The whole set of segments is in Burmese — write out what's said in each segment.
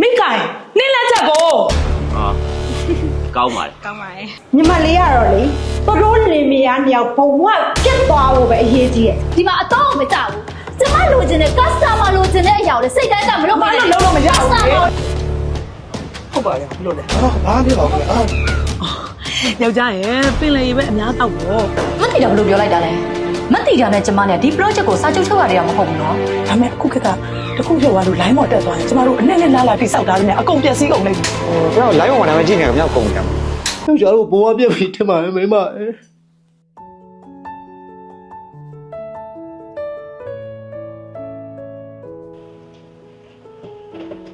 မိကိုင်နင်းလက်ချက်ကိုကောင်းပါလေညီမလေးကတော့လေတော်လင်မယားနှစ်ယောက်ဘဝပြတ်သွားဖို့ပဲအရေးကြီးရဲ့ဒီမှာအတော့မကြဘူးကျမလိုချင်တဲ့ customer လိုချင်တဲ့အရာကိုစိတ်တိုင်းကြမလို့မလို့လုံးလုံးမရဘူးဟုတ်ပါရဲ့ဘလို့လဲဘာဖြစ်ပါ့လဲယောက်ျားရဲ့ပင်လေရေပဲအများတော့ပေါ့မသိတာဘလို့ပြောလိုက်တာလဲမသိတာနဲ့ကျမနဲ့ဒီ project ကိုစာချုပ်ချုပ်ရတယ်မဟုတ်ဘူးနော်ဒါမဲ့အခုခေတ်ကတခုပြောသွားလို့ line ပေါ်တက်သွားရင်ကျမတို့အနဲ့နဲ့လာတိစောက်ထားတယ်အကုန်ပြက်စီးကုန်လိမ့်မယ်ဟိုကျွန်တော် live ပေါ်မှာလည်းကြည့်နေကြမြောက်ကုန်တယ်ပြောကြတော့ဘဝပြက်ပြီထင်ပါရဲ့မိမ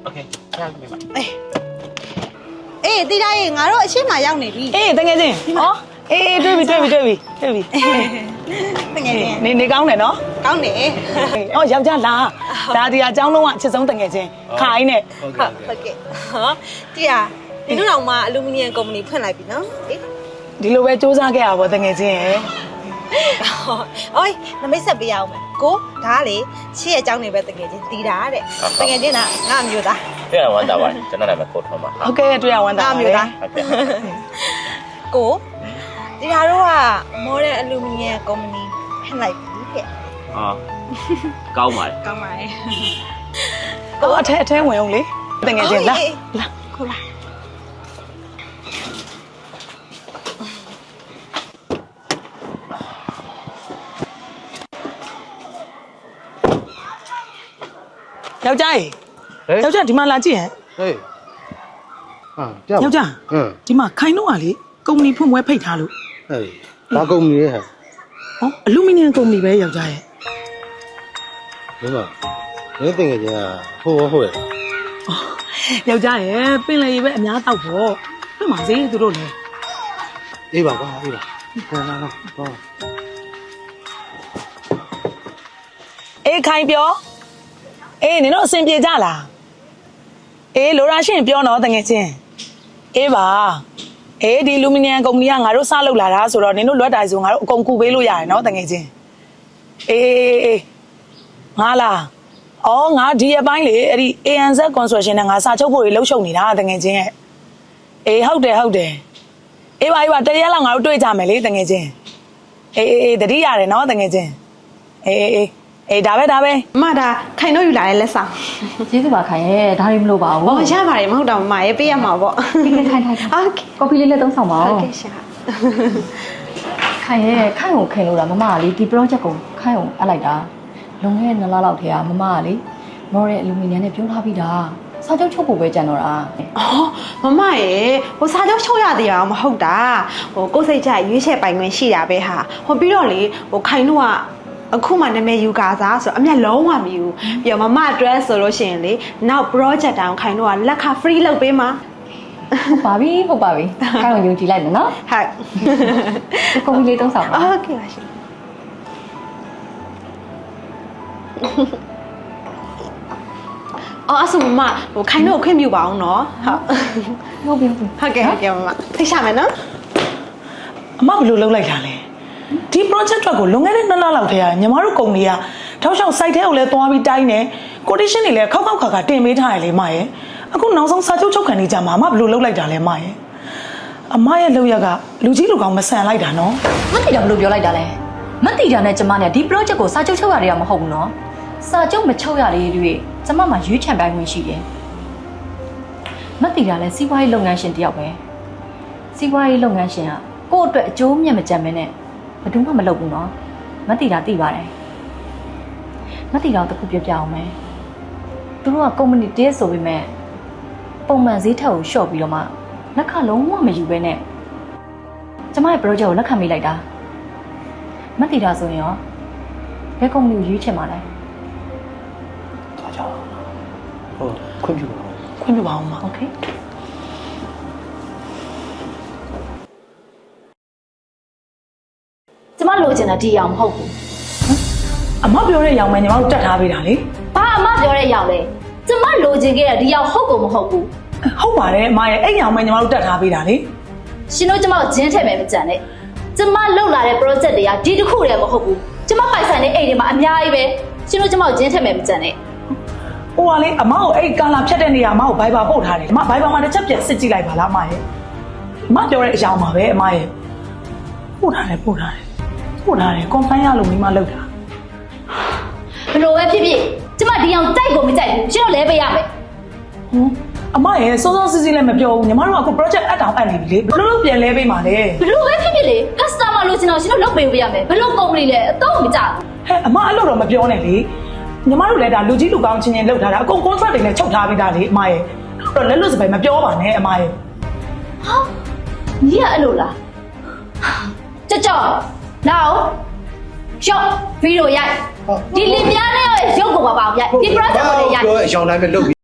โอเคရပြီပါအေးတီးတိုင်းငါတို့အရှိမရောက်နေပြီအေးတကယ်ချင်းဟောအေးတွေ့ပြီတကယ်ချင်းနေကောင်းတယ်နော်ကောင်းတယ်ဟောယောက်ျားလာဒါဒီအကြောင်းလုံးကအချစ်ဆုံးတကယ်ချင်းခိုင်းနဲ့ဟုတ်ကဲ့ဟောတီးရဒီလိုတော့မှအလူမီနီယံကုမ္ပဏီဖွင့်လိုက်ပြီနော်ဒီလိုပဲစူးစမ်းခဲ့ရပါတကယ်ချင်းရဲ့အိုးနမိတ်ဆက်ပေးရအောင်မယ်ကိုဒါလေရှေ့ရဲ့အကြောင်းတွေပဲတကယ်ချင်းတီးတာတဲ့တကယ်ချင်းကငါအမျိုးသားတွေ့ရဝမ်းသာပါတယ်ကျွန်တော်လည်းကိုထုံးပါဟုတ်ကဲ့တွေ့ရဝမ်းသာပါမျိုးသားကိုဒီဟာတော့ကမော်ဒယ်အလူမီနီယံကုမ္ပဏီဖွင့်လိုက်ပြီတဲ့ကောင်းပါလေကိုအထဲဝင်အောင်လေတကယ်ချင်းလာခုလာယောက်ျားယောက်ျားဒီမှာလာကြည့်ဟဲ့ဟေးယောက်ျားဒီမှာခိုင်တော့ကလေကုမ္ပဏီဖွင့်ပွဲဖိတ်ထားလို့ဟေးဘာကုမ္ပဏီလဲဟဲ့ဟောအလူမီနီယံကုမ္ပဏီပဲယောက်ျားရဲ့မိမမင်းတင်ငယ်ချင်းကဟုတ်ရဲ့ယောက်ျားရဲ့ပင်လေရေပဲအများတော့ပေါ့ပြမစေးသူတို့လေအေးပါကွာအေးပါလာတော့အေးခိုင်ပြောအေးနင်တို့အဆင်ပြေကြလားအေးလိုရာရှင်ပြောတော့တကယ်ချင်းအေးပါအေးဒီလူမီနီယံကုမ္ပဏီကငါတို့စလုပ်လာတာဆိုတော့နင်တို့လွတ်တာဆိုငါတို့အကုန်ကူပေးလို့ရတယ်နော်တကယ်ချင်းအေးငါလားအော်ငါဒီအပိုင်းလေအဲ့ဒီ ANZ construction နဲ့ငါစာချုပ်ဖို့လှုပ်ရှုပ်နေတာတကယ်ချင်းရဲ့အေးဟုတ်တယ်အေးပါတရက်လောက်ငါတို့တွေ့ကြမယ်လေတကယ်ချင်းအေးတတိရတယ်နော်တကယ်ချင်းအေးဒါပဲမဒါခိုင်တော့ယူလာတဲ့လက်ဆောင်ကျေးဇူးပါခိုင်ရဲ့ဒါတွေမလို့ပါဘူးဟောရပါတယ်မဟုတ်တော့မရဲ့ပေးရမှာပေါ့ဒီခိုင်โอเคကော်ဖီလေးလည်းသုံးဆောင်ပါဦးဟုတ်ကဲ့ရှာခိုင်ရဲ့ခိုင်ကိုခင်လို့တာမမကလေဒီ project ကိုခိုင်ကိုအပ်လိုက်တာလွန်ခဲ့တဲ့2လလောက်ထဲကမမကလေမော်ဒယ်အလူမီနီယံနဲ့ပြောထားပြီးတာစာချုပ်ချုပ်ဖို့ပဲကြံတော့တာမမရဲ့ဟိုစာချုပ်ချုပ်ရသေးအောင်မဟုတ်တာဟိုကိုယ်စိတ်ကြရွေးချယ်ပိုင်ခွင့်ရှိတာပဲဟာဟိုပြီးတော့လေဟိုခိုင်တို့ကအခုမှနာမည်ယူကာစားဆိုတော့အမြတ်လုံးဝမယူပြီးတော့မမအတွက်ဆိုလို့ရှိရင်လေနောက် project တောင်ခိုင်တို့ကလက်ခ free လုပ်ပေးမှာဟုတ်ပါပြီခိုင်ကိုယုံကြည်လိုက်မယ်နော်ဟုတ်ကိုဗီလေးသုံးဆောင်ပါโอเคပါရှင်အော်အဆူမဟိုခိုင်တို့ခွင့်ပြုပါအောင်နော်ဟုတ်ပြီဟုတ်ကဲ့မမဖိတ်ရှာမယ်နော်အမဘယ်လိုလုပ်လိုက်တာလဲဒီ project ကိုလွန်ခဲ့တဲ့2လလောက်ထဲကညီမတို့ကုမ္ပဏီကထောက်လျှောက် site ထဲကိုလည်းသွားပြီးတိုင်းတယ် quotation တွေလည်းခောက်ခါတင်ပေးထားရလေမရဲ့အခုနောက်ဆုံးစာချုပ်ချုပ်ခံနေကြမှာအမဘယ်လိုလုပ်လိုက်တာလဲမရဲ့အမရဲ့လုပ်ရကလူကြီးလူကောင်မဆန်လိုက်တာနော်မသိတာဘယ်လိုပြောလိုက်တာလဲမသိတာနဲ့ကျမနဲ့ဒီ project ကိုစာချုပ်ချုပ်ရတယ်မဟုတ်ဘူးနော်စာချုပ်မချုပ်ရသေးတွေကျမမှရွေးချယ်ပိုင်ခွင့်ရှိတယ်မသိတာလဲစီးပွားရေးလုပ်ငန်းရှင်တယောက်ပဲစီးပွားရေးလုပ်ငန်းရှင်ကကိုယ့်အတွက်အကျိုးမြတ်မကြံမနဲ့ဘယ်သူမှမလုပ်ဘူးနော်မသိတာသိပါတယ်မသိတော့တခုပြောပြအောင်မယ်သူတို့ကကုမ္ပဏီတည်းဆိုပေမဲ့ပုံမှန်ဈေးထက်ကိုလျှော့ပြီးတော့မှလက်ခလုံးဝမယူဘဲနဲ့ကျမရဲ့ project ကိုလက်ခံမိလိုက်တာမသိတာဆိုရင်ရောဘယ်ကုမ္ပဏီကိုရွေးချယ်မှာလဲသွားကြဟုတ်ခွင့်ပြုပါအောင်မโอเคကျမလိုချင်တာဒီအောင်မဟုတ်ဘူးအမပြောတဲ့ရောင်မှညီမတို့တတ်ထားပေးတာလေဘာအမပြောတဲ့ရောင်လဲကျမလိုချင်ခဲ့တဲ့ဒီရောင်ဟုတ်ကုန်မဟုတ်ဘူးဟုတ်ပါတယ်အမရဲ့အဲ့ရောင်မှညီမတို့တတ်ထားပေးတာလေရှင်တို့ကျမကိုဂျင်းထည့်မယ်မကြံနဲ့ကျမလှုပ်လာတဲ့ project တွေကဒီတစ်ခုတည်းမဟုတ်ဘူးကျမပိုင်ဆိုင်တဲ့အိမ်တွေမှာအများကြီးပဲရှင်တို့ကျမကိုဂျင်းထည့်မယ်မကြံနဲ့ဩ ဟိုကလေအမကိုအဲ့ကာလာဖြတ်တဲ့နေရာအမကိုဘိုင်ဘာပို့ထားတယ်အမဘိုင်ဘာမှာတစ်ချက်ပြန်စစ်ကြည့်လိုက်ပါလားအမရဲ့အမပြောတဲ့အကြောင်းပါပဲအမရဲ့ပို့ထားတယ် confirm ရလို့မိမလောက်တာ ဘလို့ပဲဖြစ်ဖြစ်ကျမဒီအောင်ကြိုက်ကိုမကြိုက်ဘူးရှင်းတော့လဲပေးရမယ် အမရဲ့စောစောစီးစီးလည်းမပြောဘူးညီမတို့ကအခု project အပ်တောင်အပ်နေပြီလေဘလို့ပြန်လဲပေးမှာလဲ ဘလို့ပဲဖြစ်ဖြစ်လေ customer လို့ကျွန်တော်ရှင်းတော့လုပ်ပေးရမယ်ဘလို့ကုမ္ပဏီလဲအတော့မကြဘူး ဟဲ့အမအဲ့လိုတော့မပြောနဲ့လေညီမတို့လည်းဒါလူကြီးလူကောင်းချင်းချင်းလောက်ထားတာအကုန် contract တွေနဲ့ချုပ်ထားပြီးသားလေအမရဲ့အဲ့တော့လက်လွတ်စပိုင်မပြောပါနဲ့အမရဲ့ ဟာညီကအဲ့လိုလားကြောက်လာအောင်ရှော့ဗီဒီယိုရိုက်ဒီလင်ပြားနဲ့ရုပ်ကိုပါပါအောင်ရိုက်ဒီ project ကိုလည်းရိုက် ပြောအကြောင်းတိုင်းပဲလုပ်